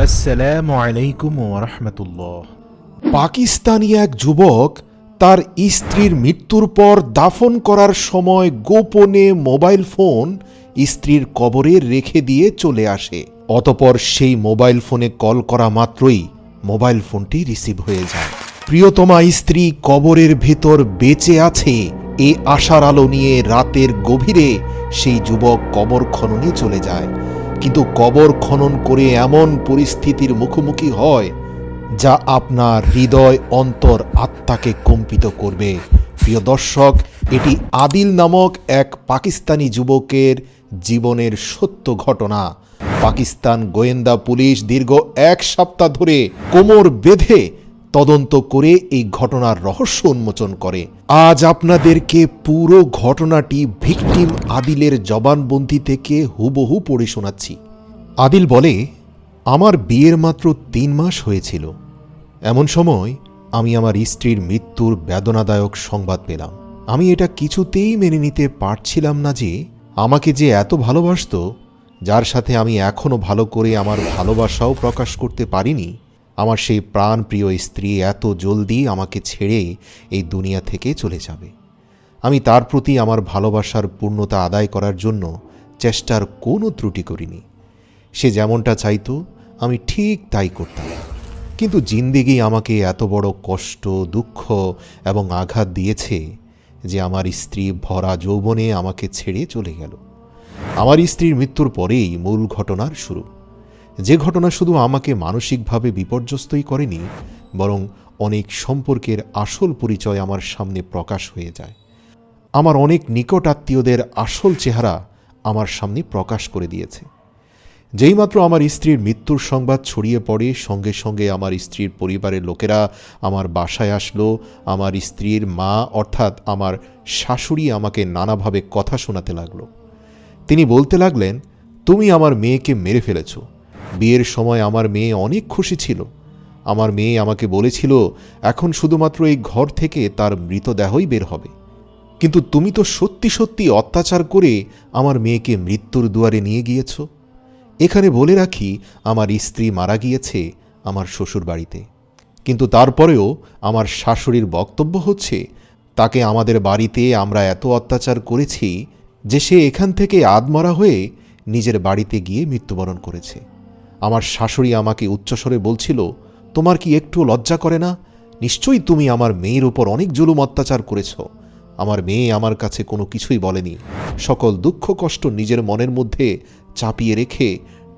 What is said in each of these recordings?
আসসালামু আলাইকুম ওয়া রাহমাতুল্লাহ। পাকিস্তানি এক যুবক তার স্ত্রীর মৃত্যুর পর দাফন করার সময় গোপনে মোবাইল ফোন স্ত্রীর কবরে রেখে দিয়ে চলে আসে। অতপর সেই মোবাইল ফোনে কল করা মাত্রই মোবাইল ফোনটি রিসিভ হয়ে যায়। প্রিয়তমা স্ত্রী কবরের ভেতর বেঁচে আছে এ আশার আলো নিয়ে রাতের গভীরে সেই যুবক কবর খননে চলে যায়, কিন্তু কবর খনন করে এমন পরিস্থিতির মুখোমুখি হয় যা আপনার হৃদয় অন্তর আত্মাকে কম্পিত করবে। প্রিয় দর্শক, এটি আদিল নামক এক পাকিস্তানি যুবকের জীবনের সত্য ঘটনা। পাকিস্তান গোয়েন্দা পুলিশ দীর্ঘ 1 সপ্তাহ ধরে কোমর বেঁধে তদন্ত করে এই ঘটনার রহস্য উন্মোচন করে। আজ আপনাদেরকে পুরো ঘটনাটি ভিকটিম আদিলের জবানবন্দি থেকে হুবহু পড়ে শোনাচ্ছি। আদিল বলে, আমার বিয়ের মাত্র 3 মাস হয়েছিল। এমন সময় আমি আমার স্ত্রীর মৃত্যুর বেদনাদায়ক সংবাদ পেলাম। আমি এটা কিছুতেই মেনে নিতে পারছিলাম না যে আমাকে যে এত ভালোবাসত, যার সাথে আমি এখনও ভালো করে আমার ভালোবাসাও প্রকাশ করতে পারিনি, আমার সেই প্রাণপ্রিয় স্ত্রী এত জলদি আমাকে ছেড়ে এই দুনিয়া থেকে চলে যাবে। আমি তার প্রতি আমার ভালোবাসার পূর্ণতা আদায় করার জন্য চেষ্টার কোনো ত্রুটি করিনি। সে যেমনটা চাইতো আমি ঠিক তাই করতাম, কিন্তু জিন্দেগি আমাকে এত বড় কষ্ট, দুঃখ এবং আঘাত দিয়েছে যে আমার স্ত্রী ভরা যৌবনে আমাকে ছেড়ে চলে গেল। আমার স্ত্রীর মৃত্যুর পরেই মূল ঘটনার শুরু, যে ঘটনা শুধু আমাকে মানসিকভাবে বিপর্যস্তই করেনি, বরং অনেক সম্পর্কের আসল পরিচয় আমার সামনে প্রকাশ হয়ে যায়। আমার অনেক নিকট আত্মীয়দের আসল চেহারা আমার সামনে প্রকাশ করে দিয়েছে। যেইমাত্র আমার স্ত্রীর মৃত্যুর সংবাদ ছড়িয়ে পড়ে, সঙ্গে সঙ্গে আমার স্ত্রীর পরিবারের লোকেরা আমার বাসায় আসলো। আমার স্ত্রীর মা অর্থাৎ আমার শাশুড়ি আমাকে নানাভাবে কথা শোনাতে লাগলো। তিনি বলতে লাগলেন, তুমি আমার মেয়েকে মেরে ফেলেছ। বিয়ের সময় আমার মেয়ে অনেক খুশি ছিল। আমার মেয়ে আমাকে বলেছিল এখন শুধুমাত্র এই ঘর থেকে তার মৃতদেহই বের হবে, কিন্তু তুমি তো সত্যি সত্যি অত্যাচার করে আমার মেয়েকে মৃত্যুর দুয়ারে নিয়ে গিয়েছ। এখানে বলে রাখি, আমার স্ত্রী মারা গিয়েছে আমার শ্বশুর বাড়িতে, কিন্তু তারপরেও আমার শাশুড়ির বক্তব্য হচ্ছে তাকে আমাদের বাড়িতে আমরা এত অত্যাচার করেছি যে সে এখান থেকে আধমরা হয়ে নিজের বাড়িতে গিয়ে মৃত্যুবরণ করেছে। আমার শাশুড়ি আমাকে উচ্চস্বরে বলছিল, তোমার কি একটু লজ্জা করে না? নিশ্চয়ই তুমি আমার মেয়ের উপর অনেক জুলুম অত্যাচার করেছ। আমার মেয়ে আমার কাছে কোনো কিছুই বলেনি, সকল দুঃখ কষ্ট নিজের মনের মধ্যে চাপিয়ে রেখে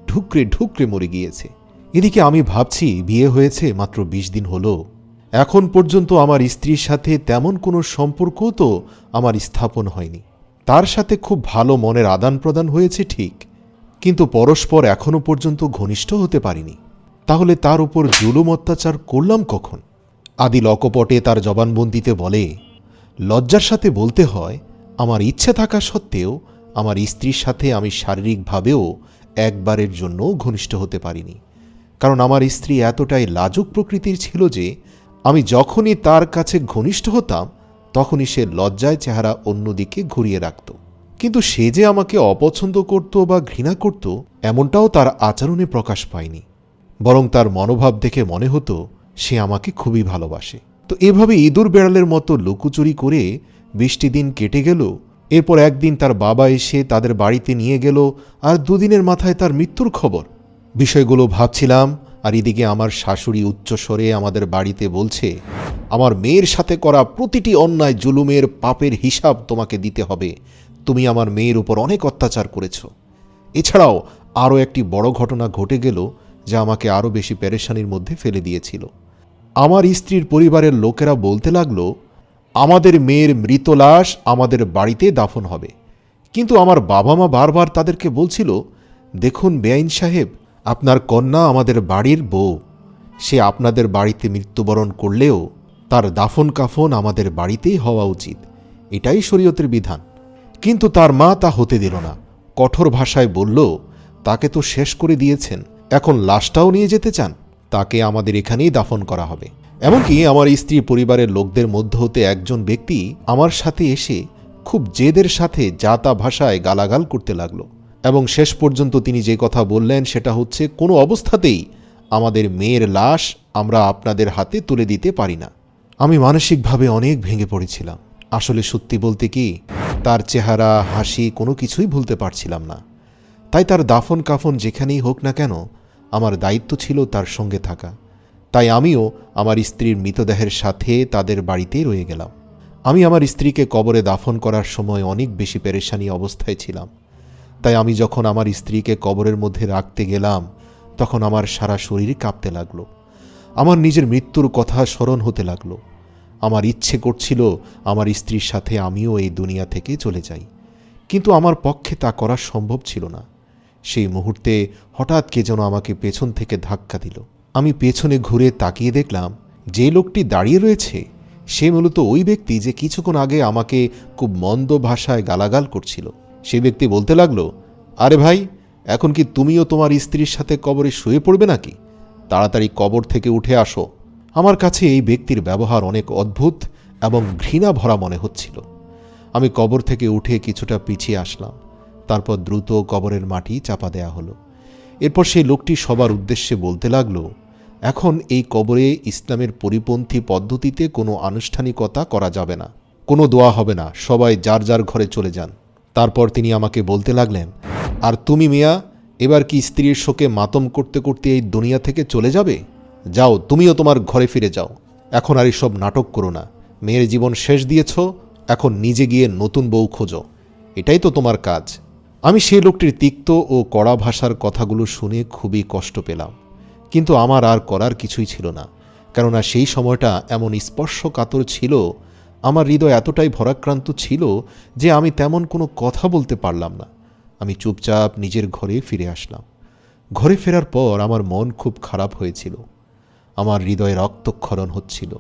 ঢুকরে ঢুকরে মরে গিয়েছে। এদিকে আমি ভাবছি বিয়ে হয়েছে মাত্র 20 দিন হলো, এখন পর্যন্ত আমার স্ত্রীর সাথে তেমন কোনো সম্পর্কও তো আমার স্থাপন হয়নি। তার সাথে খুব ভালো মনের আদান প্রদান হয়েছে ঠিক, কিন্তু পরস্পর এখনও পর্যন্ত ঘনিষ্ঠ হতে পারিনি। তাহলে তার উপর জুলুম অত্যাচার করলাম কখন? আদিল অকপটে তার জবানবন্দিতে বলে, লজ্জার সাথে বলতে হয়, আমার ইচ্ছে থাকা সত্ত্বেও আমার স্ত্রীর সাথে আমি শারীরিকভাবেও একবারের জন্য ঘনিষ্ঠ হতে পারিনি, কারণ আমার স্ত্রী এতটাই লাজুক প্রকৃতির ছিল যে আমি যখনই তার কাছে ঘনিষ্ঠ হতাম তখনই সে লজ্জায় চেহারা অন্যদিকে ঘুরিয়ে রাখত। কিন্তু সে যে আমাকে অপছন্দ করত বা ঘৃণা করত এমনটাও তার আচরণে প্রকাশ পায়নি, বরং তার মনোভাব দেখে মনে হতো সে আমাকে খুবই ভালোবাসে। তো এভাবে ইঁদুর বেড়ালের মতো লুকোচুরি করে 20টি দিন কেটে গেল। এরপর একদিন তার বাবা এসে তাদের বাড়িতে নিয়ে গেল, আর 2 দিনের মাথায় তার মৃত্যুর খবর। বিষয়গুলো ভাবছিলাম, আর এদিকে আমার শাশুড়ি উচ্চস্বরে আমাদের বাড়িতে বলছে, আমার মেয়ের সাথে করা প্রতিটি অন্যায় জুলুমের পাপের হিসাব তোমাকে দিতে হবে। তুমি আমার মেয়ের উপর অনেক অত্যাচার করেছ। এছাড়াও আরও একটি বড় ঘটনা ঘটে গেল যা আমাকে আরও বেশি পেরেশানির মধ্যে ফেলে দিয়েছিল। আমার স্ত্রীর পরিবারের লোকেরা বলতে লাগলো, আমাদের মেয়ের মৃত লাশ আমাদের বাড়িতে দাফন হবে। কিন্তু আমার বাবা মা বারবার তাদেরকে বলছিল, দেখুন বেআইন সাহেব, আপনার কন্যা আমাদের বাড়ির বউ, সে আপনাদের বাড়িতে মৃত্যুবরণ করলেও তার দাফন কাফন আমাদের বাড়িতেই হওয়া উচিত, এটাই শরীয়তের বিধান। কিন্তু তার মা তা হতে দিল না। কঠোর ভাষায় বলল, তাকে তো শেষ করে দিয়েছেন, এখন লাশটাও নিয়ে যেতে চান? তাকে আমাদের এখানেই দাফন করা হবে। এমনকি আমার স্ত্রী পরিবারের লোকদের মধ্য হতে একজন ব্যক্তি আমার সাথে এসে খুব জেদের সাথে যা তা ভাষায় গালাগাল করতে লাগলো, এবং শেষ পর্যন্ত তিনি যে কথা বললেন সেটা হচ্ছে, কোনো অবস্থাতেই আমাদের মেয়ের লাশ আমরা আপনাদের হাতে তুলে দিতে পারি না। আমি মানসিকভাবে অনেক ভেঙে পড়েছিলাম। আসলে সত্যি বলতে কি, তার চেহারা, হাসি কোনো কিছুই ভুলতে পারছিলাম না। তাই তার দাফন কাফন যেখানেই হোক না কেন, আমার দায়িত্ব ছিল তার সঙ্গে থাকা। তাই আমিও আমার স্ত্রীর মৃতদেহের সাথে তাদের বাড়িতেই রয়ে গেলাম। আমি আমার স্ত্রীকে কবরে দাফন করার সময় অনেক বেশি পেরেশানি অবস্থায় ছিলাম। তাই আমি যখন আমার স্ত্রীকে কবরের মধ্যে রাখতে গেলাম, তখন আমার সারা শরীর কাঁপতে লাগলো। আমার নিজের মৃত্যুর কথা স্মরণ হতে লাগলো। আমার ইচ্ছে করছিল আমার স্ত্রীর সাথে আমিও এই দুনিয়া থেকে চলে যাই, কিন্তু আমার পক্ষে তা করা সম্ভব ছিল না। সেই মুহূর্তে হঠাৎ কে যেন আমাকে পেছন থেকে ধাক্কা দিল। আমি পেছনে ঘুরে তাকিয়ে দেখলাম যে লোকটি দাঁড়িয়ে রয়েছে সে মূলত ওই ব্যক্তি যে কিছুক্ষণ আগে আমাকে খুব মন্দ ভাষায় গালাগাল করছিল। সেই ব্যক্তি বলতে লাগলো, আরে ভাই, এখন কি তুমিও তোমার স্ত্রীর সাথে কবরে শুয়ে পড়বে নাকি? তাড়াতাড়ি কবর থেকে উঠে আসো। আমার কাছে এই ব্যক্তির ব্যবহার অনেক অদ্ভুত এবং ঘৃণা ভরা মনে হচ্ছিল। আমি কবর থেকে উঠে কিছুটা পিছিয়ে আসলাম। তারপর দ্রুত কবরের মাটি চাপা দেয়া হলো। এরপর সেই লোকটি সবার উদ্দেশ্যে বলতে লাগলো, এখন এই কবরে ইসলামের পরিপন্থী পদ্ধতিতে কোনো আনুষ্ঠানিকতা করা যাবে না, কোনো দোয়া হবে না, সবাই যার যার ঘরে চলে যান। তারপর তিনি আমাকে বলতে লাগলেন, আর তুমি মিয়া, এবার কি স্ত্রীর শোকে মাতম করতে করতে এই দুনিয়া থেকে চলে যাবে? যাও, তুমিও তোমার ঘরে ফিরে যাও। এখন আর এসব নাটক করো না। মেয়ের জীবন শেষ দিয়েছ, এখন নিজে গিয়ে নতুন বউ খোঁজো, এটাই তো তোমার কাজ। আমি সেই লোকটির তিক্ত ও কড়া ভাষার কথাগুলো শুনে খুবই কষ্ট পেলাম, কিন্তু আমার আর করার কিছুই ছিল না। কেননা সেই সময়টা এমন স্পর্শকাতর ছিল, আমার হৃদয় এতটাই ভরাক্রান্ত ছিল যে আমি তেমন কোনো কথা বলতে পারলাম না। আমি চুপচাপ নিজের ঘরে ফিরে আসলাম। ঘরে ফেরার পর আমার মন খুব খারাপ হয়েছিল, আমার হৃদয়ে রক্তক্ষরণ হচ্ছিল।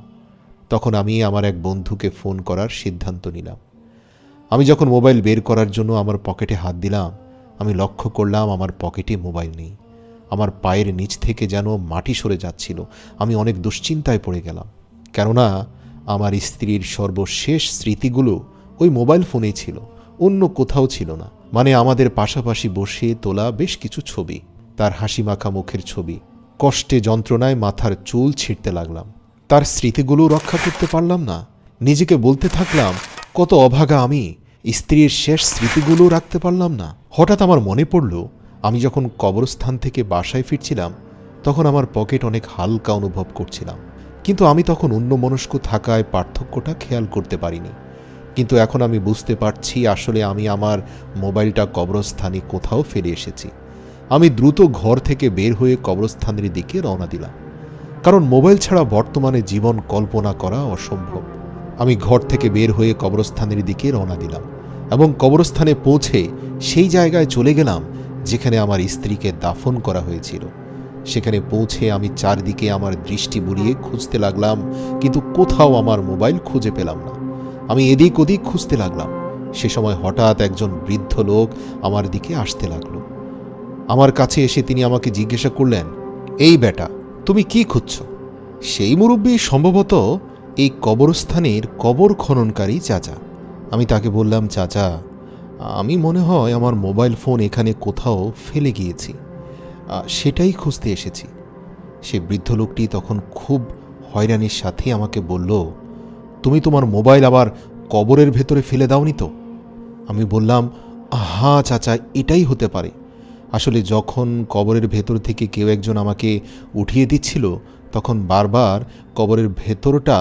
তখন আমি আমার এক বন্ধুকে ফোন করার সিদ্ধান্ত নিলাম। আমি যখন মোবাইল বের করার জন্য আমার পকেটে হাত দিলাম, আমি লক্ষ্য করলাম আমার পকেটে মোবাইল নেই। আমার পায়ের নিচ থেকে যেন মাটি সরে যাচ্ছিল। আমি অনেক দুশ্চিন্তায় পড়ে গেলাম, কেননা আমার স্ত্রীর সর্বশেষ স্মৃতিগুলো ওই মোবাইল ফোনেই ছিল, অন্য কোথাও ছিল না। মানে আমাদের পাশাপাশি বসে তোলা বেশ কিছু ছবি, তার হাসি মাখা মুখের ছবি। কষ্টে যন্ত্রণায় মাথার চুল ছিঁড়তে লাগলাম। তার স্মৃতিগুলো রক্ষা করতে পারলাম না। নিজেকে বলতে থাকলাম, কত অভাগা আমি, স্ত্রীর শেষ স্মৃতিগুলো রাখতে পারলাম না। হঠাৎ আমার মনে পড়ল, আমি যখন কবরস্থান থেকে বাসায় ফিরছিলাম তখন আমার পকেট অনেক হালকা অনুভব করছিলাম, কিন্তু আমি তখন অন্যমনস্ক থাকায় পার্থক্যটা খেয়াল করতে পারিনি। কিন্তু এখন আমি বুঝতে পারছি আসলে আমি আমার মোবাইলটা কবরস্থানে কোথাও ফেলে এসেছি। আমি দ্রুত ঘর থেকে বের হয়ে কবরস্থানের দিকে রওনা দিলাম, কারণ মোবাইল ছাড়া বর্তমানে জীবন কল্পনা করা অসম্ভব। আমি ঘর থেকে বের হয়ে কবরস্থানের দিকে রওনা দিলাম এবং কবরস্থানে পৌঁছে সেই জায়গায় চলে গেলাম যেখানে আমার স্ত্রীকে দাফন করা হয়েছিল। সেখানে পৌঁছে আমি চারদিকে আমার দৃষ্টি বুলিয়ে খুঁজতে লাগলাম, কিন্তু কোথাও আমার মোবাইল খুঁজে পেলাম না। আমি এদিক ওদিক খুঁজতে লাগলাম। সে সময় হঠাৎ একজন বৃদ্ধ লোক আমার দিকে আসতে লাগলো। আমার কাছে এসে তিনি আমাকে জিজ্ঞাসা করলেন, এই বেটা, তুমি কি খুঁজছ? সেই মুরব্বী সম্ভবত এই কবরস্থানের কবর খননকারী চাচা। আমি তাকে বললাম, চাচা, আমি মনে হয় আমার মোবাইল ফোন এখানে কোথাও ফেলে গিয়েছি, সেটাই খুঁজতে এসেছি। সে বৃদ্ধ লোকটি তখন খুব হয়রানির সাথে আমাকে বলল, তুমি তোমার মোবাইল আবার কবরের ভেতরে ফেলে দাওনি তো? আমি বললাম, হ্যাঁ চাচা, এটাই হতে পারে। আসলে যখন কবরের ভেতর থেকে কেউ একজন আমাকে উঠিয়ে দিচ্ছিল তখন বারবার কবরের ভেতরটা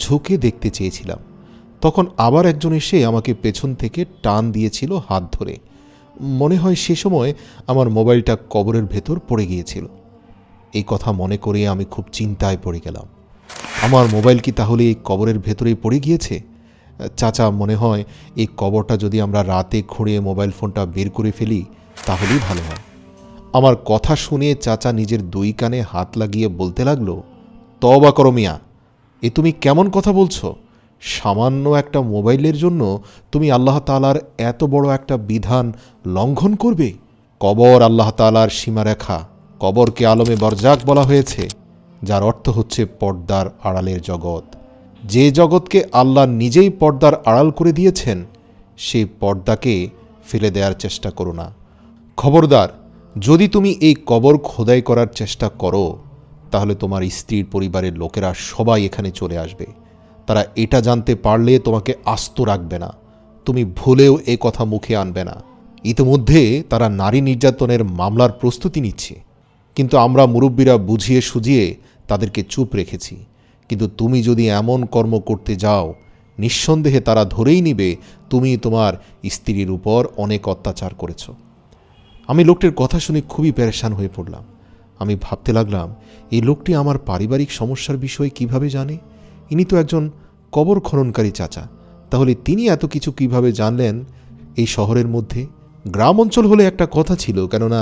ঝুঁকে দেখতে চেয়েছিলাম। তখন আবার একজন এসে আমাকে পেছন থেকে টান দিয়েছিল হাত ধরে। মনে হয় সে সময় আমার মোবাইলটা কবরের ভেতর পড়ে গিয়েছিল। এই কথা মনে করে আমি খুব চিন্তায় পড়ে গেলাম। আমার মোবাইল কি তাহলে এই কবরের ভেতরেই পড়ে গিয়েছে? চাচা, মনে হয় এই কবরটা যদি আমরা রাতে খুঁড়ে মোবাইল ফোনটা বের করে ফেলি তাহলেই ভালো হয়। আমার কথা শুনে চাচা নিজের দুই কানে হাত লাগিয়ে বলতে লাগলো, তওবা করো মিয়া, এ তুমি কেমন কথা বলছো? সামান্য একটা মোবাইলের জন্য তুমি আল্লাহ তাআলার এত বড় একটা বিধান লঙ্ঘন করবে? কবর আল্লাহ তাআলার সীমারেখা। কবরকে আলমে বরজাক বলা হয়েছে, যার অর্থ হচ্ছে পর্দার আড়ালের জগৎ। যে জগৎকে আল্লাহ নিজেই পর্দার আড়াল করে দিয়েছেন, সেই পর্দাকে ফেলে দেওয়ার চেষ্টা করো না। খবরদার, যদি তুমি এই কবর খোদাই করার চেষ্টা করো তাহলে তোমার স্ত্রীর পরিবারের লোকেরা সবাই এখানে চলে আসবে। তারা এটা জানতে পারলে তোমাকে আস্ত রাখবে না, তুমি ভুলেও এ কথা মুখে আনবে না। ইতিমধ্যে তারা নারী নির্যাতনের মামলার প্রস্তুতি নিচ্ছে, কিন্তু আমরা মুরব্বীরা বুঝিয়ে সুঝিয়ে তাদেরকে চুপ রেখেছি। কিন্তু তুমি যদি এমন কর্ম করতে যাও, নিঃসন্দেহে তারা ধরেই নিবে তুমি তোমার স্ত্রীর উপর অনেক অত্যাচার করেছ। আমি লোকটির কথা শুনে খুবই পেরেশান হয়ে পড়লাম। আমি ভাবতে লাগলাম, এই লোকটি আমার পারিবারিক সমস্যার বিষয়ে কিভাবে জানে? ইনি তো একজন কবর খননকারী চাচা, তাহলে তিনি এত কিছু কিভাবে জানলেন এই শহরের মধ্যে? গ্রাম অঞ্চল হলে একটা কথা ছিল, কেননা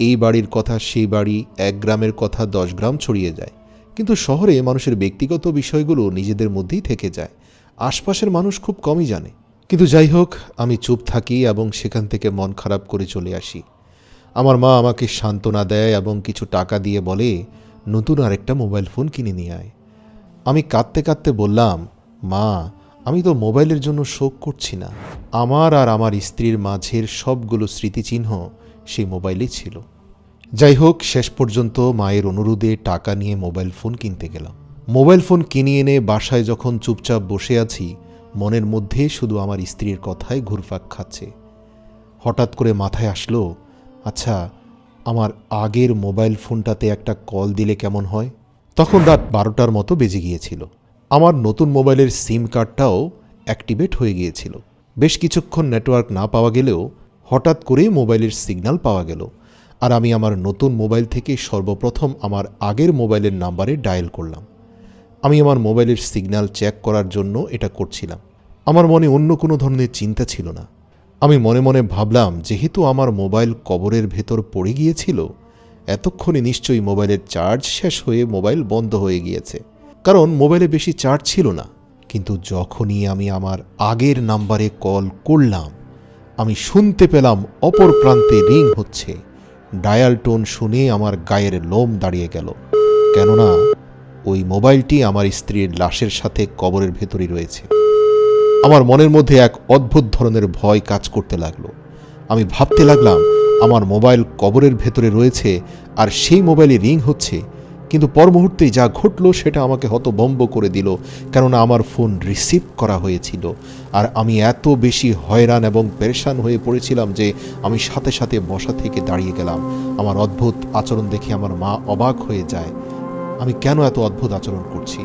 এই বাড়ির কথা সেই বাড়ি, এক গ্রামের কথা 10 গ্রাম ছড়িয়ে যায়। কিন্তু শহরে মানুষের ব্যক্তিগত বিষয়গুলো নিজেদের মধ্যেই থেকে যায়, আশপাশের মানুষ খুব কমই জানে। কিন্তু যাই হোক, আমি চুপ থাকি এবং সেখান থেকে মন খারাপ করে চলে আসি। আমার মা আমাকে সান্ত্বনা দেয় এবং কিছু টাকা দিয়ে বলে, নতুন আরেকটা মোবাইল ফোন কিনে নিয়ে আয়। আমি কাঁদতে কাঁদতে বললাম, মা, আমি তো মোবাইলের জন্য শোক করছি না, আমার আর আমার স্ত্রীর মাঝের সবগুলো স্মৃতিচিহ্ন সেই মোবাইলেই ছিল। যাই হোক, শেষ পর্যন্ত মায়ের অনুরোধে টাকা নিয়ে মোবাইল ফোন কিনতে গেলাম। মোবাইল ফোন কিনে এনে বাসায় যখন চুপচাপ বসে আছি, মনের মধ্যে শুধু আমার স্ত্রীর কথাই ঘুরপাক খাচ্ছে। হঠাৎ করে মাথায় আসলো, আচ্ছা, আমার আগের মোবাইল ফোনটাতে একটা কল দিলে কেমন হয়? তখন রাত 12টার মতো বেজে গিয়েছিল। আমার নতুন মোবাইলের সিম কার্ডটাও অ্যাক্টিভেট হয়ে গিয়েছিল। বেশ কিছুক্ষণ নেটওয়ার্ক না পাওয়া গেলেও হঠাৎ করেই মোবাইলের সিগন্যাল পাওয়া গেল, আর আমি আমার নতুন মোবাইল থেকে সর্বপ্রথম আমার আগের মোবাইলের নাম্বারে ডায়াল করলাম। আমি আমার মোবাইলের সিগন্যাল চেক করার জন্য এটা করছিলাম। আমার মনে অন্য কোনো ধরনের চিন্তা ছিল না। আমি মনে মনে ভাবলাম, যেহেতু আমার মোবাইল কবরের ভেতর পড়ে গিয়েছিল, এতক্ষণে নিশ্চয়ই মোবাইলের চার্জ শেষ হয়ে মোবাইল বন্ধ হয়ে গিয়েছে, কারণ মোবাইলে বেশি চার্জ ছিল না। কিন্তু যখনই আমি আমার আগের নাম্বারে কল করলাম, আমি শুনতে পেলাম অপর প্রান্তে রিং হচ্ছে। ডায়াল টোন শুনে আমার গায়ের লোম দাঁড়িয়ে গেল, কেননা ওই মোবাইলটি আমার স্ত্রীর লাশের সাথে কবরের ভেতরই রয়েছে। আমার মনের মধ্যে এক অদ্ভুত ধরনের ভয় কাজ করতে লাগলো। আমি ভাবতে লাগলাম, আমার মোবাইল কবরের ভেতরে রয়েছে আর সেই মোবাইলে রিং হচ্ছে। কিন্তু পর মুহূর্তেই যা ঘটলো সেটা আমাকে হতভম্ব করে দিল, কেননা আমার ফোন রিসিভ করা হয়েছিল। আর আমি এত বেশি হয়রান এবং পেরেশান হয়ে পড়েছিলাম যে আমি সাথে সাথে বসা থেকে দাঁড়িয়ে গেলাম। আমার অদ্ভুত আচরণ দেখে আমার মা অবাক হয়ে যায়। আমি কেন এত অদ্ভুত আচরণ করছি?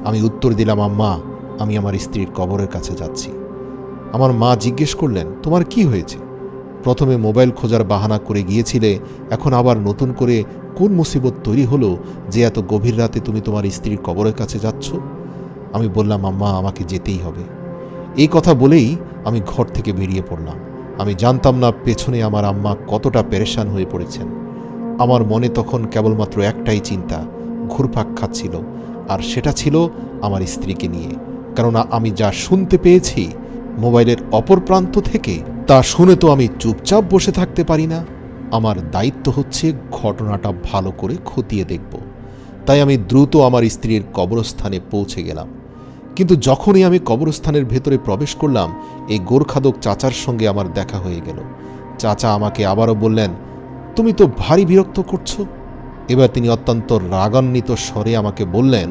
আমি উত্তর দিলাম, আম্মা, আমি আমার স্ত্রীর কবরের কাছে যাচ্ছি। আমার মা জিজ্ঞেস করলেন, তোমার কি হয়েছে? প্রথমে মোবাইল খোঁজার বাহানা করে গিয়েছিলে, এখন আবার নতুন করে কোন মুসিবত তৈরি হলো যে এত গভীর রাতে তুমি তোমার স্ত্রীর কবরের কাছে যাচ্ছ? আমি বললাম, আম্মা, আমাকে যেতেই হবে। এই কথা বলেই আমি ঘর থেকে বেরিয়ে পড়লাম। আমি জানতাম না পেছনে আমার আম্মা কতটা পেরেশান হয়ে পড়েছেন। আমার মনে তখন কেবলমাত্র একটাই চিন্তা ঘুরপাক খাচ্ছিল, আর সেটা ছিল আমার স্ত্রীকে নিয়ে। কেননা আমি যা শুনতে পেয়েছি মোবাইলের অপর প্রান্ত থেকে, তা শুনে তো আমি চুপচাপ বসে থাকতে পারি না। আমার দায়িত্ব হচ্ছে ঘটনাটা ভালো করে খতিয়ে দেখব। তাই আমি দ্রুত আমার স্ত্রীর কবরস্থানে পৌঁছে গেলাম। কিন্তু যখনই আমি কবরস্থানের ভেতরে প্রবেশ করলাম, এই গোরখাদক চাচার সঙ্গে আমার দেখা হয়ে গেল। চাচা আমাকে আবারও বললেন, তুমি তো ভারী বিরক্ত করছো। এবার তিনি অত্যন্ত রাগান্বিত স্বরে আমাকে বললেন,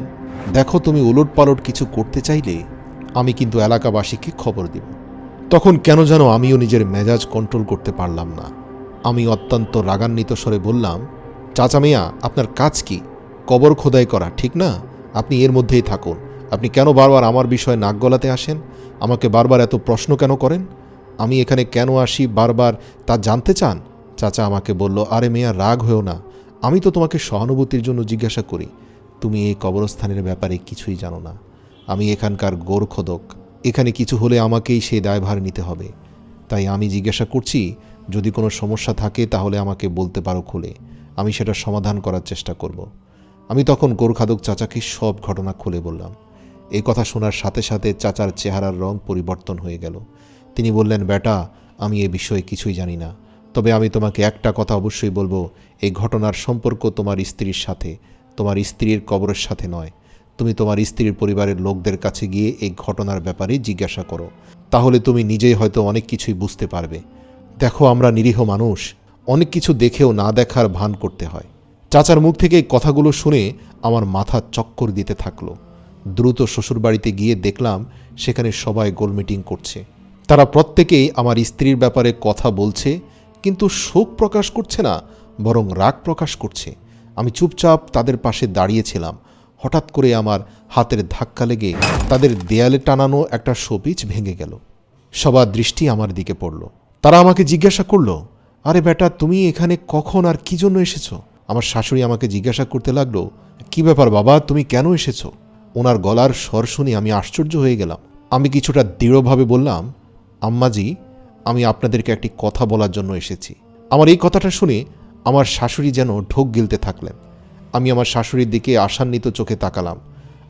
দেখো, তুমি উলটপালট কিছু করতে চাইলে আমি কিন্তু এলাকাবাসীকে খবর দিব। তখন কেন যেন আমিও নিজের মেজাজ কন্ট্রোল করতে পারলাম না। আমি অত্যন্ত রাগান্বিত স্বরে বললাম, চাচা মিয়া, আপনার কাজ কি? কবর খোদাই করা, ঠিক না? আপনি এর মধ্যেই থাকুন। আপনি কেন বারবার আমার বিষয়ে নাক গলাতে আসেন? আমাকে বারবার এত প্রশ্ন কেন করেন? আমি এখানে কেন আসি বারবার তা জানতে চান? চাচা আমাকে বলল, আরে মিয়া, রাগ হয়েও না, আমি তো তোমাকে সহানুভূতির জন্য জিজ্ঞাসা করি। তুমি এই কবরস্থানের ব্যাপারে কিছুই জানো না। আমি এখানকার গোরখোদক, এখানে কিছু হলে আমাকেই সেই দায়ভার নিতে হবে। তাই আমি জিজ্ঞাসা করছি, যদি কোনো সমস্যা থাকে তাহলে আমাকে বলতে পারো খুলে, আমি সেটা সমাধান করার চেষ্টা করব। আমি তখন গোরখাদক চাচাকে সব ঘটনা খুলে বললাম। এই কথা শোনার সাথে সাথে চাচার চেহারার রং পরিবর্তন হয়ে গেল। তিনি বললেন, বেটা, আমি এ বিষয়ে কিছুই জানি না, তবে আমি তোমাকে একটা কথা অবশ্যই বলবো, এই ঘটনার সম্পর্ক তোমার স্ত্রীর সাথে, তোমার স্ত্রীর কবরের সাথে নয়। তুমি তোমার স্ত্রীর পরিবারের লোকদের কাছে গিয়ে এই ঘটনার ব্যাপারে জিজ্ঞাসা করো, তাহলে তুমি নিজেই হয়তো অনেক কিছুই বুঝতে পারবে। দেখো, আমরা নিরীহ মানুষ, অনেক কিছু দেখেও না দেখার ভান করতে হয়। চাচার মুখ থেকে এই কথাগুলো শুনে আমার মাথা চক্কর দিতে থাকলো। দ্রুত শ্বশুরবাড়িতে গিয়ে দেখলাম সেখানে সবাই গোল মিটিং করছে। তারা প্রত্যেকেই আমার স্ত্রীর ব্যাপারে কথা বলছে, কিন্তু শোক প্রকাশ করছে না, বরং রাগ প্রকাশ করছে। আমি চুপচাপ তাদের পাশে দাঁড়িয়েছিলাম। হঠাৎ করে আমার হাতের ধাক্কা লেগে তাদের দেয়ালে টানানো একটা শোপিস ভেঙে গেল। সবার দৃষ্টি আমার দিকে পড়ল। তারা আমাকে জিজ্ঞাসা করলো, আরে বেটা, তুমি এখানে কখন আর কি জন্য এসেছো? আমার শাশুড়ি আমাকে জিজ্ঞাসা করতে লাগলো, কি ব্যাপার বাবা, তুমি কেন এসেছো? ওনার গলার স্বর শুনে আমি আশ্চর্য হয়ে গেলাম। আমি কিছুটা দৃঢ়ভাবে বললাম, আম্মাজি, আমি আপনাদেরকে একটি কথা বলার জন্য এসেছি। আমার এই কথাটা শুনে আমার শাশুড়ি যেন ঢোক গিলতে থাকলেন। আমি আমার শাশুড়ির দিকে আশান্বিত চোখে তাকালাম।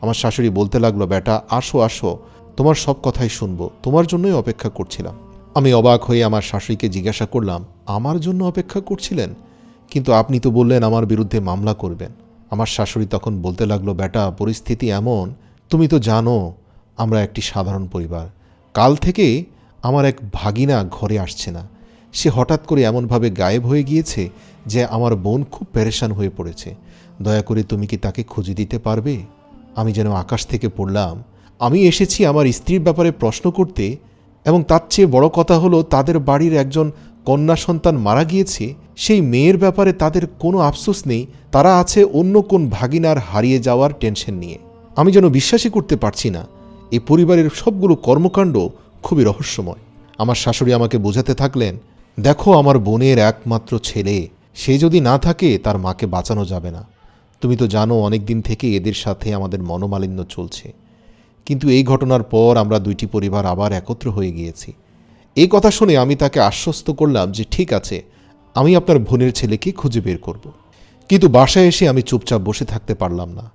আমার শাশুড়ি বলতে লাগলো, বেটা, আসো আসো, তোমার সব কথাই শুনবো, তোমার জন্যই অপেক্ষা করছিলাম। আমি অবাক হয়ে আমার শাশুড়িকে জিজ্ঞাসা করলাম, আমার জন্য অপেক্ষা করছিলেন? কিন্তু আপনি তো বললেন আমার বিরুদ্ধে মামলা করবেন। আমার শাশুড়ি তখন বলতে লাগলো, বেটা, পরিস্থিতি এমন, তুমি তো জানো আমরা একটি সাধারণ পরিবার। কাল থেকে আমার এক ভাগিনা ঘরে আসছে না। সে হঠাৎ করে এমনভাবে গায়েব হয়ে গিয়েছে যে আমার বোন খুব পেরেশান হয়ে পড়েছে। দয়া করে তুমি কি তাকে খুঁজে দিতে পারবে? আমি যেন আকাশ থেকে পড়লাম। আমি এসেছি আমার স্ত্রীর ব্যাপারে প্রশ্ন করতে, এবং তার চেয়ে বড় কথা হলো তাদের বাড়ির একজন কন্যা সন্তান মারা গিয়েছে। সেই মেয়ের ব্যাপারে তাদের কোনো আফসোস নেই, তারা আছে অন্য কোন ভাগিনার হারিয়ে যাওয়ার টেনশন নিয়ে। আমি যেন বিশ্বাসই করতে পারছি না, এই পরিবারের সবগুলো কর্মকাণ্ড খুবই রহস্যময়। আমার শাশুড়ি আমাকে বোঝাতে থাকলেন, দেখো, আমার বোনের একমাত্র ছেলে, সে যদি না থাকে তার মাকে বাঁচানো যাবে না। তুমি তো জানো অনেক দিন থেকে এদের সাথে আমাদের মনোমালিন্য চলছে, কিন্তু এই ঘটনার পর আমরা দুইটি পরিবার আবার একত্র হয়ে গিয়েছি। এই কথা শুনে আমি তাকে আশ্বস্ত করলাম যে ঠিক আছে, আমি আপনার বোনের ছেলেকে খুঁজে বের করব। কিন্তু বাসায় এসে আমি চুপচাপ বসে থাকতে পারলাম না।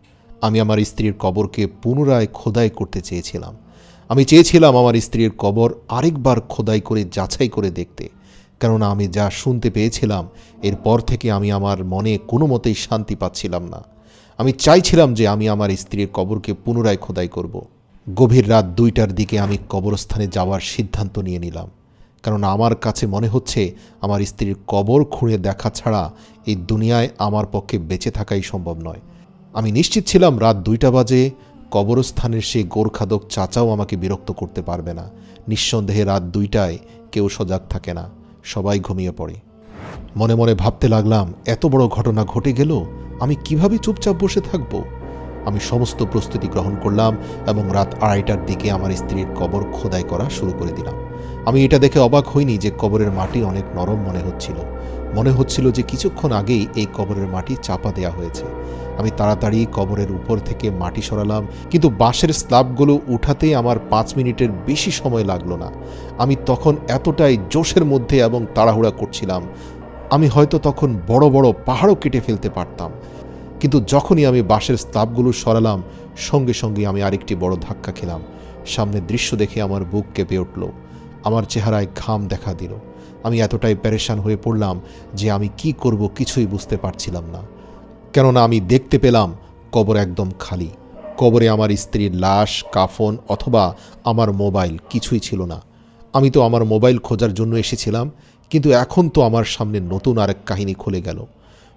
আমি আমার স্ত্রীর কবরকে পুনরায় খোদাই করতে চেয়েছিলাম। আমি চেয়েছিলাম আমার স্ত্রীর কবর আরেকবার খোদাই করে যাচাই করে দেখতে, কেননা আমি যা শুনতে পেয়েছিলাম এরপর থেকে আমি আমার মনে কোনো মতেই শান্তি পাচ্ছিলাম না। আমি চাইছিলাম যে আমি আমার স্ত্রীর কবরকে পুনরায় খোদাই করব। গভীর রাত 2টার দিকে আমি কবরস্থানে যাওয়ার সিদ্ধান্ত নিয়ে নিলাম, কারণ আমার কাছে মনে হচ্ছে আমার স্ত্রীর কবর খুঁড়ে দেখা ছাড়া এই দুনিয়ায় আমার পক্ষে বেঁচে থাকাই সম্ভব নয়। আমি নিশ্চিত ছিলাম রাত 2টা বাজে কবরস্থানের সেই গোরখাদক চাচাও আমাকে বিরক্ত করতে পারবে না। নিঃসন্দেহে রাত 2টায় কেউ সজাগ থাকে না, সবাই ঘুমিয়ে পড়ে। মনে মনে ভাবতে লাগলাম, এত বড় ঘটনা ঘটে গেল, আমি কিভাবে চুপচাপ বসে থাকব? আমি সমস্ত প্রস্তুতি গ্রহণ করলাম এবং রাত 2:30টার দিকে আমার স্ত্রীর কবর খোদাই করা শুরু করে দিলাম। আমি এটা দেখে অবাক হইনি যে কবরের মাটি অনেক নরম মনে হচ্ছিল যে কিছুক্ষণ আগেই এই কবরের মাটি চাপা দেয়া হয়েছে। আমি তাড়াতাড়ি কবরের উপর থেকে মাটি সরালাম, কিন্তু বাঁশের স্ল্যাবগুলো উঠাতে আমার 5 মিনিটের বেশি সময় লাগলো না। আমি তখন এতটাই জোশের মধ্যে এবং তাড়াহুড়া করছিলাম, আমি হয়তো তখন বড় বড় পাহাড়ও কেটে ফেলতে পারতাম। কিন্তু যখনই আমি বাঁশের স্ল্যাবগুলো সরালাম, সঙ্গে সঙ্গে আমি আরেকটি বড় ধাক্কা খেলাম। সামনের দৃশ্য দেখে আমার বুক কেঁপে উঠল, আমার চেহারায় ঘাম দেখা দিল। আমি এতটাই পেরেশান হয়ে পড়লাম যে আমি কি করব কিছুই বুঝতে পারছিলাম না, কেননা আমি দেখতে পেলাম কবর একদম খালি। কবরে আমার স্ত্রীর লাশ, কাফন অথবা আমার মোবাইল কিছুই ছিল না। আমি তো আমার মোবাইল খোঁজার জন্য এসেছিলাম, কিন্তু এখন তো আমার সামনে নতুন আরেক কাহিনী খুলে গেল।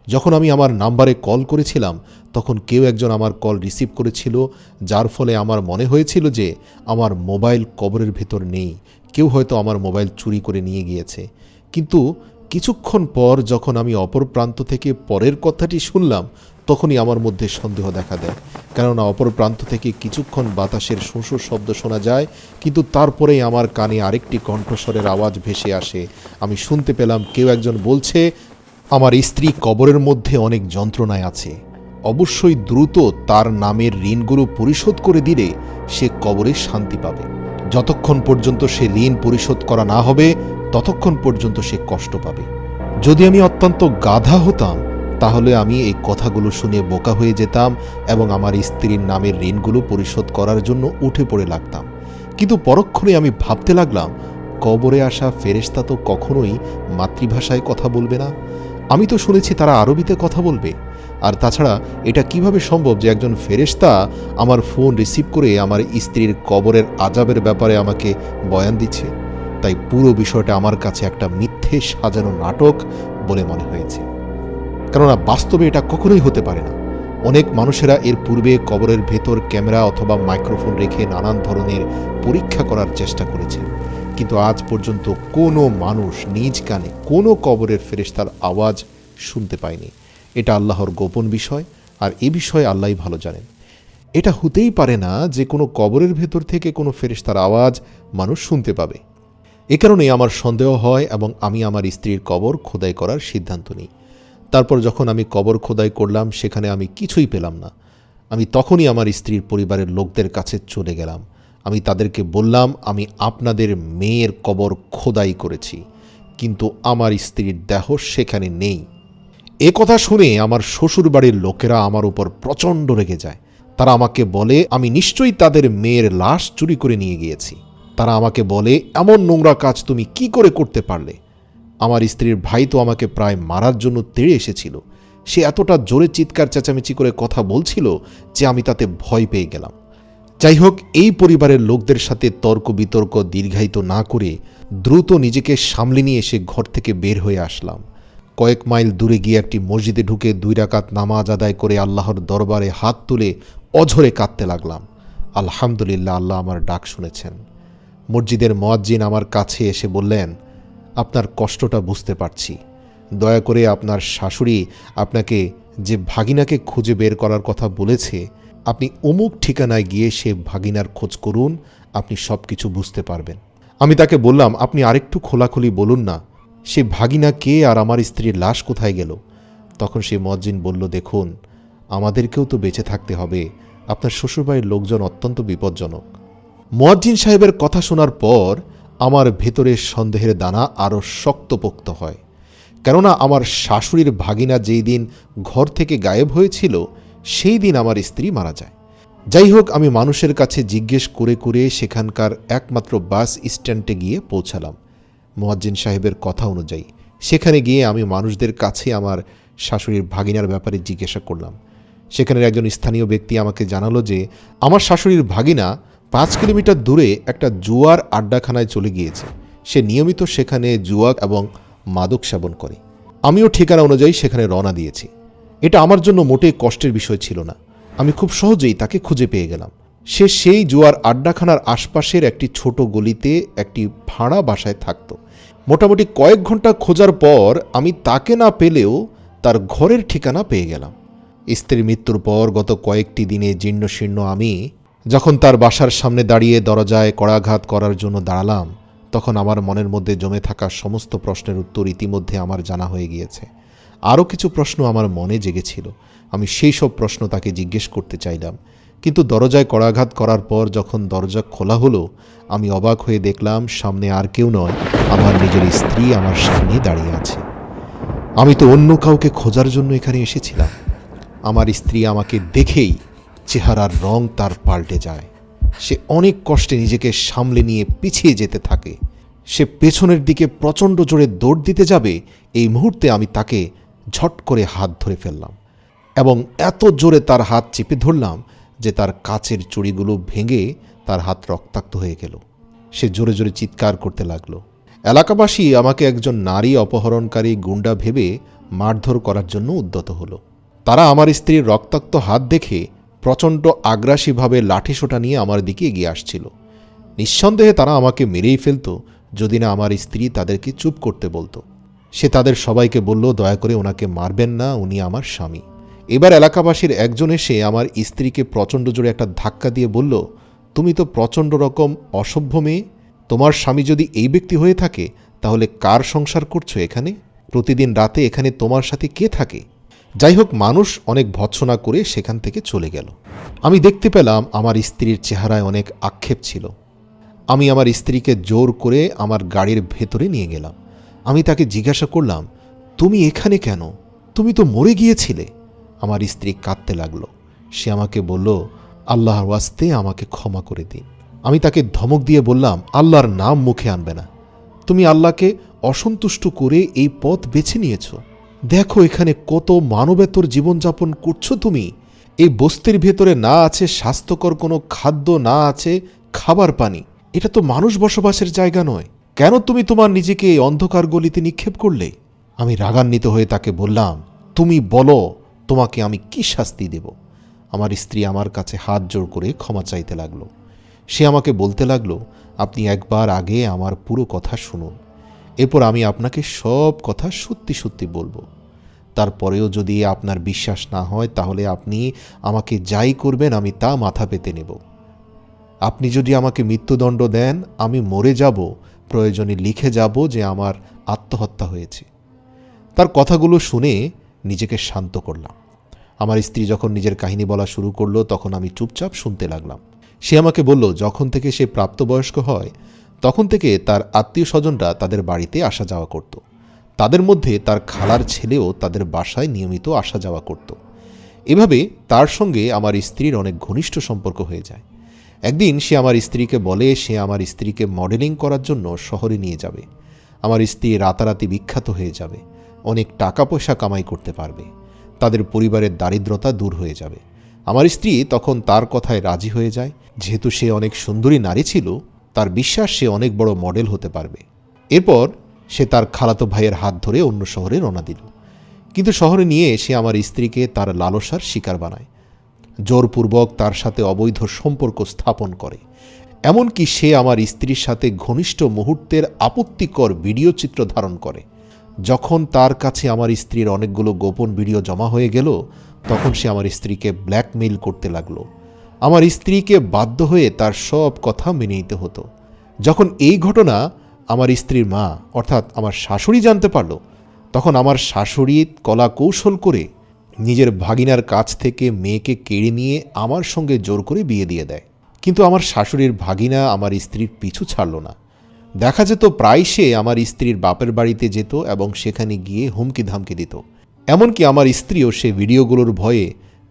যখন আমি আমার নাম্বারে কল করেছিলাম তখন কেউ একজন আমার কল রিসিভ করেছিল, যার ফলে আমার মনে হয়েছিল যে আমার মোবাইল কবরের ভেতর নেই, কেউ হয়তো আমার মোবাইল চুরি করে নিয়ে গিয়েছে। কিন্তু কিছুক্ষণ পর যখন আমি অপর প্রান্ত থেকে পরের কথাটি শুনলাম, তখনই আমার মধ্যে সন্দেহ দেখা দেয়, কেননা অপর প্রান্ত থেকে কিছুক্ষণ বাতাসের শোঁ শব্দ শোনা যায়, কিন্তু তারপরেই আমার কানে আরেকটি কণ্ঠস্বরের আওয়াজ ভেসে আসে। আমি শুনতে পেলাম কেউ একজন বলছে, আমার স্ত্রী কবরের মধ্যে অনেক যন্ত্রণায় আছে, অবশ্যই দ্রুত তার নামের ঋণগুলো পরিশোধ করে দিলে সে কবরে শান্তি পাবে। যতক্ষণ পর্যন্ত সে ঋণ পরিশোধ করা না হবে ততক্ষণ পর্যন্ত সে কষ্ট পাবে। যদি আমি অত্যন্ত গাধা হতাম তাহলে আমি এই কথাগুলো শুনে বোকা হয়ে যেতাম এবং আমার স্ত্রীর নামের ঋণগুলো পরিশোধ করার জন্য উঠে পড়ে লাগতাম। কিন্তু পরক্ষণে আমি ভাবতে লাগলাম, কবরে আসা ফেরেশতা তো কখনোই মাতৃভাষায় কথা বলবে না। আমি তো শুনেছি তারা আরবিতে কথা বলবে। আর তাছাড়া এটা কিভাবে সম্ভব যে একজন ফেরেশতা আমার ফোন রিসিভ করে আমার স্ত্রীর কবরের আযাবের ব্যাপারে আমাকে বয়ান দিচ্ছে? তাই পুরো বিষয়টা আমার কাছে একটা মিথ্যে সাজানো নাটক বলে মনে হয়েছে। কেননা বাস্তবে এটা কখনোই হতে পারে না। অনেক মানুষেরা এর পূর্বে কবরের ভেতর ক্যামেরা অথবা মাইক্রোফোন রেখে নানান ধরনের পরীক্ষা করার চেষ্টা করেছেন, কিন্তু আজ পর্যন্ত কোনো মানুষ নিজ কানে কোনো কবরের ফেরেশতার আওয়াজ শুনতে পায়নি। এটা আল্লাহর গোপন বিষয়, আর এ বিষয়ে আল্লাহই ভালো জানেন। এটা হতেই পারে না যে কোনো কবরের ভেতর থেকে কোনো ফেরেশতার আওয়াজ মানুষ শুনতে পাবে। এ কারণে আমার সন্দেহ হয় এবং আমি আমার স্ত্রীর কবর খোদাই করার সিদ্ধান্ত নিই। তারপর যখন আমি কবর খোদাই করলাম, সেখানে আমি কিছুই পেলাম না। আমি তখনই আমার স্ত্রীর পরিবারের লোকদের কাছে চলে গেলাম। আমি তাদেরকে বললাম, আমি আপনাদের মেয়ের কবর খোদাই করেছি, কিন্তু আমার স্ত্রীর দেহ সেখানে নেই। এ কথা শুনে আমার শ্বশুরবাড়ির লোকেরা আমার উপর প্রচণ্ড রেগে যায়। তারা আমাকে বলে আমি নিশ্চয়ই তাদের মেয়ের লাশ চুরি করে নিয়ে গিয়েছি। তারা আমাকে বলে, এমন নোংরা কাজ তুমি কি করে করতে পারলে? আমার স্ত্রীর ভাই তো আমাকে প্রায় মারার জন্য তেড়ে এসেছিল। সে এতটা জোরে চিৎকার চেঁচামেচি করে কথা বলছিল যে আমি তাতে ভয় পেয়ে গেলাম। যাই হোক, এই পরিবারের লোকদের সাথে তর্ক বিতর্ক দীর্ঘায়িত না করে দ্রুত নিজেকে সামলে নিয়ে এসে ঘর থেকে বের হয়ে আসলাম। কয়েক মাইল দূরে গিয়ে একটি মসজিদে ঢুকে 2 রাকাত নামাজ আদায় করে আল্লাহর দরবারে হাত তুলে অঝরে কাঁদতে লাগলাম। আলহামদুলিল্লাহ, আল্লাহ আমার ডাক শুনেছেন। মসজিদের মুয়াজ্জিন আমার কাছে এসে বললেন, আপনার কষ্টটা বুঝতে পারছি। দয়া করে আপনার শাশুড়ি আপনাকে যে ভাগিনাকে খুঁজে বের করার কথা বলেছে, আপনি অমুক ঠিকানায় গিয়ে সে ভাগিনার খোঁজ করুন, আপনি সব কিছু বুঝতে পারবেন। আমি তাকে বললাম, আপনি আরেকটু খোলাখুলি বলুন না, সে ভাগিনা কে আর আমার স্ত্রীর লাশ কোথায় গেল? তখন সে মুয়াজ্জিন বলল, দেখুন, আমাদেরকেও তো বেঁচে থাকতে হবে। আপনার শ্বশুরবাড়ির লোকজন অত্যন্ত বিপজ্জনক। মুয়াজ্জিন সাহেবের কথা শোনার পর আমার ভেতরের সন্দেহের দানা আরও শক্তপোক্ত হয়। কেননা আমার শাশুড়ির ভাগিনা যেই দিন ঘর থেকে গায়েব হয়েছিল, সেই দিন আমার স্ত্রী মারা যায়। যাই হোক, আমি মানুষের কাছে জিজ্ঞেস করে করে সেখানকার একমাত্র বাস স্ট্যান্ডে গিয়ে পৌঁছালাম। মুয়াজ্জিন সাহেবের কথা অনুযায়ী সেখানে গিয়ে আমি মানুষদের কাছে আমার শাশুড়ির ভাগিনার ব্যাপারে জিজ্ঞাসা করলাম। সেখানের একজন স্থানীয় ব্যক্তি আমাকে জানালো যে আমার শাশুড়ির ভাগিনা 5 কিলোমিটার দূরে একটা জুয়ার আড্ডাখানায় চলে গিয়েছে। সে নিয়মিত সেখানে জুয়া এবং মাদক সেবন করে। আমিও ঠিকানা অনুযায়ী সেখানে রওনা দিয়েছি। এটা আমার জন্য মোটেই কষ্টের বিষয় ছিল না। আমি খুব সহজেই তাকে খুঁজে পেয়ে গেলাম। সে সেই জুয়ার আড্ডাখানার আশপাশের একটি ছোট গলিতে একটি ভাড়া বাসায় থাকত। মোটামুটি কয়েক ঘন্টা খোঁজার পর আমি তাকে না পেলেও তার ঘরের ঠিকানা পেয়ে গেলাম। স্ত্রীর মৃত্যুর পর গত কয়েকটি দিনে জীর্ণশীর্ণ আমি যখন তার বাসার সামনে দাঁড়িয়ে দরজায় কড়াঘাত করার জন্য দাঁড়ালাম, তখন আমার মনের মধ্যে জমে থাকা সমস্ত প্রশ্নের উত্তর ইতিমধ্যে আমার জানা হয়ে গিয়েছে। আরও কিছু প্রশ্ন আমার মনে জেগেছিল। আমি সেই সব প্রশ্ন তাকে জিজ্ঞেস করতে চাইলাম, কিন্তু দরজায় কড়াঘাত করার পর যখন দরজা খোলা হলো, আমি অবাক হয়ে দেখলাম সামনে আর কেউ নয়, আমার নিজের স্ত্রী আমার সামনে দাঁড়িয়ে আছে। আমি তো অন্য কাউকে খোঁজার জন্য এখানে এসেছিলাম। আমার স্ত্রী আমাকে দেখেই চেহারার রং তার পাল্টে যায়। সে অনেক কষ্টে নিজেকে সামলে নিয়ে পিছিয়ে যেতে থাকে। সে পেছনের দিকে প্রচণ্ড জোরে দৌড় দিতে যাবে, এই মুহূর্তে আমি তাকে ঝট করে হাত ধরে ফেললাম এবং এত জোরে তার হাত চেপে ধরলাম যে তার কাচের চুড়িগুলো ভেঙে তার হাত রক্তাক্ত হয়ে গেল। সে জোরে জোরে চিৎকার করতে লাগলো। এলাকাবাসী আমাকে একজন নারী অপহরণকারী গুন্ডা ভেবে মারধর করার জন্য উদ্যত হলো। তারা আমার স্ত্রীর রক্তাক্ত হাত দেখে প্রচণ্ড আগ্রাসীভাবে লাঠিসোঁটা নিয়ে আমার দিকে এগিয়ে আসছিল। নিঃসন্দেহে তারা আমাকে মেরেই ফেলত যদি না আমার স্ত্রী তাদেরকে চুপ করতে বলতো। সে তাদের সবাইকে বলল, দয়া করে ওনাকে মারবেন না, উনি আমার স্বামী। এবার এলাকাবাসীর একজন এসে আমার স্ত্রীকে প্রচণ্ড জোরে একটা ধাক্কা দিয়ে বলল, তুমি তো প্রচণ্ড রকম অসভ্য মেয়ে। তোমার স্বামী যদি এই ব্যক্তি হয়ে থাকে, তাহলে কার সংসার করছো এখানে? প্রতিদিন রাতে এখানে তোমার সাথে কে থাকে? যাই হোক, মানুষ অনেক ভৎসনা করে সেখান থেকে চলে গেল। আমি দেখতে পেলাম আমার স্ত্রীর চেহারায় অনেক আক্ষেপ ছিল। আমি আমার স্ত্রীকে জোর করে আমার গাড়ির ভেতরে নিয়ে গেলাম। আমি তাকে জিজ্ঞাসা করলাম, তুমি এখানে কেন? তুমি তো মরে গিয়েছিলে। আমার স্ত্রী কাঁদতে লাগলো। সে আমাকে বলল, আল্লাহর ওয়াস্তে আমাকে ক্ষমা করে দিন। আমি তাকে ধমক দিয়ে বললাম, আল্লাহর নাম মুখে আনবে না। তুমি আল্লাহকে অসন্তুষ্ট করে এই পথ বেছে নিয়েছ। দেখো এখানে কত মানবেতর জীবনযাপন করছো তুমি। এই বস্তির ভেতরে না আছে স্বাস্থ্যকর কোনো খাদ্য, না আছে খাবার পানি। এটা তো মানুষ বসবাসের জায়গা নয়। কেন তুমি তোমার নিজেকে এই অন্ধকার গলিতে নিক্ষেপ করলে? আমি রাগান্বিত হয়ে তাকে বললাম, তুমি বলো তোমাকে আমি কি শাস্তি দেব। আমার স্ত্রী আমার কাছে হাত জোড় করে ক্ষমা চাইতে লাগলো। সে আমাকে বলতে লাগলো, আপনি একবার আগে আমার পুরো কথা শুনুন, এরপর আমি আপনাকে সব কথা সত্যি সত্যি বলবো। তারপরেও যদি আপনার বিশ্বাস না হয় তাহলে আপনি আমাকে যাই করবেন আমি তা মাথা পেতে নেব। আপনি যদি আমাকে মৃত্যুদণ্ড দেন আমি মরে যাব, প্রয়োজনে লিখে যাব যে আমার আত্মহত্যা হয়েছে। তার কথাগুলো শুনে নিজেকে শান্ত করলাম। আমার স্ত্রী যখন নিজের কাহিনী বলা শুরু করলো তখন আমি চুপচাপ শুনতে লাগলাম। সে আমাকে বলল, যখন থেকে সে প্রাপ্তবয়স্ক হয় তখন থেকে তার আত্মীয় স্বজনরা তাদের বাড়িতে আসা যাওয়া করত। তাদের মধ্যে তার খালার ছেলেও তাদের বাসায় নিয়মিত আসা যাওয়া করত। এভাবে তার সঙ্গে আমার স্ত্রীর অনেক ঘনিষ্ঠ সম্পর্ক হয়ে যায়। একদিন সে আমার স্ত্রীকে বলে সে আমার স্ত্রীকে মডেলিং করার জন্য শহরে নিয়ে যাবে। আমার স্ত্রী রাতারাতি বিখ্যাত হয়ে যাবে, অনেক টাকা পয়সা কামাই করতে পারবে, তাদের পরিবারের দারিদ্রতা দূর হয়ে যাবে। আমার স্ত্রী তখন তার কথায় রাজি হয়ে যায়। যেহেতু সে অনেক সুন্দরী নারী ছিল, তার বিশ্বাস সে অনেক বড় মডেল হতে পারবে। এরপর সে তার খালাতো ভাইয়ের হাত ধরে অন্য শহরে রওনা দিল। কিন্তু শহরে নিয়ে সে আমার স্ত্রীকে তার লালসার শিকার বানায়, জোরপূর্বক তার সাথে অবৈধ সম্পর্ক স্থাপন করে। এমনকি সে আমার স্ত্রীর সাথে ঘনিষ্ঠ মুহূর্তের আপত্তিকর ভিডিও চিত্র ধারণ করে। যখন তার কাছে আমার স্ত্রীর অনেকগুলো গোপন ভিডিও জমা হয়ে গেল তখন সে আমার স্ত্রীকে ব্ল্যাকমেইল করতে লাগলো। আমার স্ত্রীকে বাধ্য হয়ে তার সব কথা মেনে নিতে হতো। যখন এই ঘটনা আমার স্ত্রীর মা অর্থাৎ আমার শাশুড়ি জানতে পারল, তখন আমার শাশুড়ি কলা কৌশল করে নিজের ভাগিনার কাছ থেকে মেয়েকে কেড়ে নিয়ে আমার সঙ্গে জোর করে বিয়ে দিয়ে দেয়। কিন্তু আমার শাশুড়ির ভাগিনা আমার স্ত্রীর পিছু ছাড়ল না। দেখা যেত প্রায় সে আমার স্ত্রীর বাপের বাড়িতে যেত এবং সেখানে গিয়ে হুমকি ধামকি দিত। এমনকি আমার স্ত্রীও সে ভিডিওগুলোর ভয়ে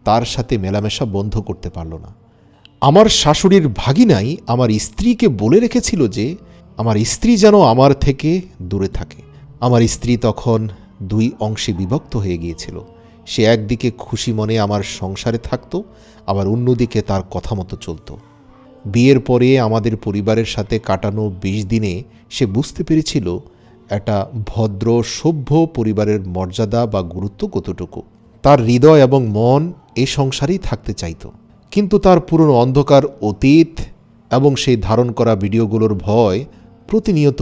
তার সাথে মেলামেশা বন্ধ করতে পারল না। আমার শাশুড়ির ভাগিনাই আমার স্ত্রীকে বলে রেখেছিল যে আমার স্ত্রী যেন আমার থেকে দূরে থাকে। আমার স্ত্রী তখন দুই অংশে বিভক্ত হয়ে গিয়েছিল। সে একদিকে খুশি মনে আমার সংসারে থাকত, আবার অন্যদিকে তার কথা মতো চলত। বিয়ের পরে আমাদের পরিবারের সাথে কাটানো 20 দিনে সে বুঝতে পেরেছিল একটা ভদ্র সভ্য পরিবারের মর্যাদা বা গুরুত্ব কতটুকু। তার হৃদয় এবং মন এ সংসারেই থাকতে চাইত। কিন্তু তার পুরনো অন্ধকার অতীত এবং সেই ধারণ করা ভিডিওগুলোর ভয় প্রতিনিয়ত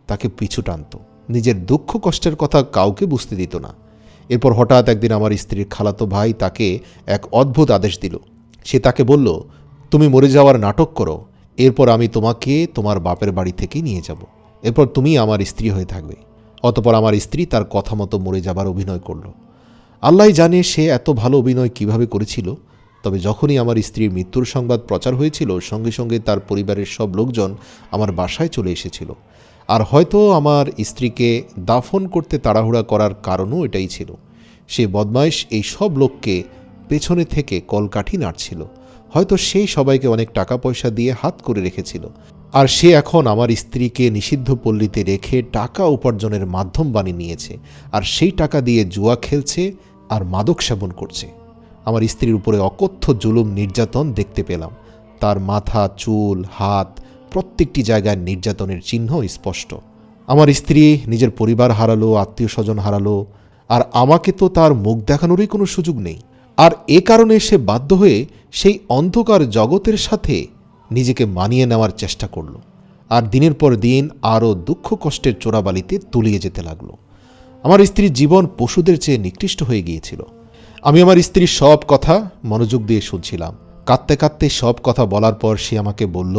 তাকে পিছু টানত। নিজের দুঃখ কষ্টের কথা কাউকে বুঝতে দিত না। এরপর হঠাৎ একদিন আমার স্ত্রীর খালাতো ভাই তাকে এক অদ্ভুত আদেশ দিল। সে তাকে বলল, তুমি মরে যাওয়ার নাটক করো, এরপর আমি তোমাকে তোমার বাপের বাড়ি থেকে নিয়ে যাব, এরপর তুমি আমার স্ত্রী হয়ে থাকবে। অতপর আমার স্ত্রী তার কথা মতো মরে যাবার অভিনয় করল। আল্লাহ জানে সে এত ভালো অভিনয় কিভাবে করেছিল। তবে যখনই আমার স্ত্রীর মৃত্যুর সংবাদ প্রচার হয়েছিল সঙ্গে সঙ্গে তার পরিবারের সব লোকজন আমার বাসায় চলে এসেছিল। আর হয়তো আমার স্ত্রীকে দাফন করতে তাড়াহুড়া করার কারণও এটাই ছিল। সে বদমাইশ এই সব লোককে পেছনে থেকে কলকাঠি নাড়ছিল। হয়তো সেই সবাইকে অনেক টাকা পয়সা দিয়ে হাত করে রেখেছিল। আর সে এখন আমার স্ত্রীকে নিষিদ্ধ পল্লীতে রেখে টাকা উপার্জনের মাধ্যম বানিয়ে নিয়েছে। আর সেই টাকা দিয়ে জুয়া খেলছে আর মাদক সেবন করছে। আমার স্ত্রীর উপরে অকথ্য জুলুম নির্যাতন দেখতে পেলাম। তার মাথা, চুল, হাত প্রত্যেকটি জায়গায় নির্যাতনের চিহ্ন স্পষ্ট। আমার স্ত্রী নিজের পরিবার হারালো, আত্মীয় স্বজন হারালো, আর আমাকে তো তার মুখ দেখানোরই কোনো সুযোগ নেই। আর এ কারণে সে বাধ্য হয়ে সেই অন্ধকার জগতের সাথে নিজেকে মানিয়ে নেওয়ার চেষ্টা করল। আর দিনের পর দিন আরও দুঃখ কষ্টের চোরাবালিতে তলিয়ে যেতে লাগলো। আমার স্ত্রীর জীবন পশুদের চেয়ে নিকৃষ্ট হয়ে গিয়েছিল। আমি আমার স্ত্রীর সব কথা মনোযোগ দিয়ে শুনছিলাম। কাঁদতে কাঁদতে সব কথা বলার পর সে আমাকে বলল,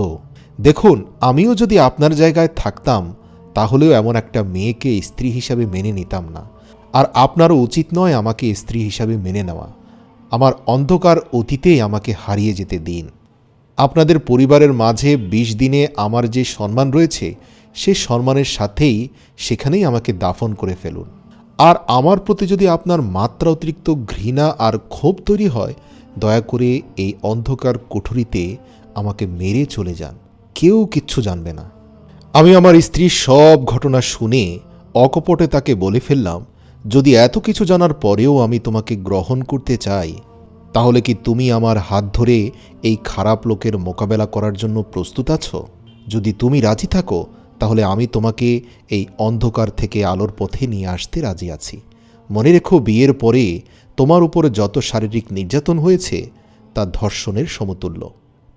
দেখুন, আমিও যদি আপনার জায়গায় থাকতাম তাহলেও এমন একটা মেয়েকে স্ত্রী হিসাবে মেনে নিতাম না। আর আপনারও উচিত নয় আমাকে স্ত্রী হিসাবে মেনে নেওয়া। আমার অন্ধকার অতীতেই আমাকে হারিয়ে যেতে দিন। আপনাদের পরিবারের মাঝে 20 দিনে আমার যে সম্মান রয়েছে সে সম্মানের সাথেই সেখানেই আমাকে দাফন করে ফেলুন। আর আমার প্রতি যদি আপনার মাত্রা অতিরিক্ত ঘৃণা আর ক্ষোভ তৈরি হয়, দয়া করে এই অন্ধকার কুঠুরিতে আমাকে মেরে চলে যান, কেউ কিচ্ছু জানবে না। আমি আমার স্ত্রীর সব ঘটনা শুনে অকপটে তাকে বলে ফেললাম, যদি এত কিছু জানার পরেও আমি তোমাকে গ্রহণ করতে চাই তাহলে কি তুমি আমার হাত ধরে এই খারাপ লোকের মোকাবেলা করার জন্য প্রস্তুত আছো? যদি তুমি রাজি থাকো তাহলে আমি তোমাকে এই অন্ধকার থেকে আলোর পথে নিয়ে আসতে রাজি আছি। মনে রেখো, বিয়ের পরে তোমার উপর যত শারীরিক নির্যাতন হয়েছে তা ধর্ষণের সমতুল্য।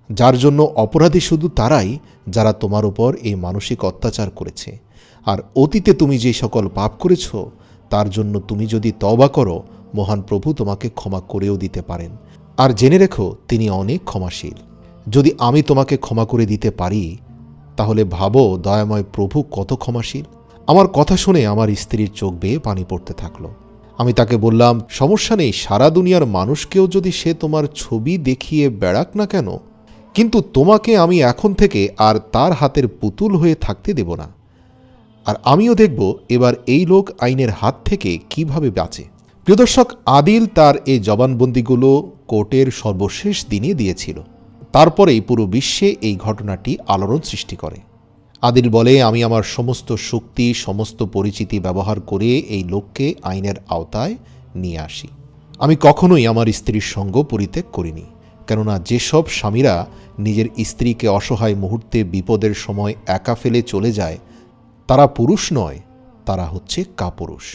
যার জন্য অপরাধী শুধু তারাই যারা তোমার উপর এই মানসিক অত্যাচার করেছে। আর অতীতে তুমি যে সকল পাপ করেছ তার জন্য তুমি যদি তওবা করো, মহান প্রভু তোমাকে ক্ষমা করেও দিতে পারেন। আর জেনে রেখো, তিনি অনেক ক্ষমাশীল। যদি আমি তোমাকে ক্ষমা করে দিতে পারি, তাহলে ভাবো দয়াময় প্রভু কত ক্ষমাশীল। আমার কথা শুনে আমার স্ত্রীর চোখ বেয়ে পানি পড়তে থাকলো। আমি তাকে বললাম, সমস্যা নেই, সারা দুনিয়ার মানুষকেও যদি সে তোমার ছবি দেখিয়ে বেড়াক না কেন, কিন্তু তোমাকে আমি এখন থেকে আর তার হাতের পুতুল হয়ে থাকতে দেব না। আর আমিও দেখব এবার এই লোক আইনের হাত থেকে কিভাবে বাঁচে। প্রিয় দর্শক, আদিল তার এই জবানবন্দিগুলো কোর্টের সর্বশেষ দিনে দিয়েছিল। তারপরেই পুরো বিশ্বে এই ঘটনাটি আলোড়ন সৃষ্টি করে। আদিল বলে, আমি আমার সমস্ত শক্তি, সমস্ত পরিচিতি ব্যবহার করে এই লোককে আইনের আওতায় নিয়ে আসি। আমি কখনোই আমার স্ত্রীর সঙ্গ পরিত্যাগ করিনি, কেননা যেসব স্বামীরা নিজের স্ত্রীকে অসহায় মুহূর্তে বিপদের সময় একা ফেলে চলে যায়, তারা পুরুষ নয়, তারা হচ্ছে কাপুরুষ।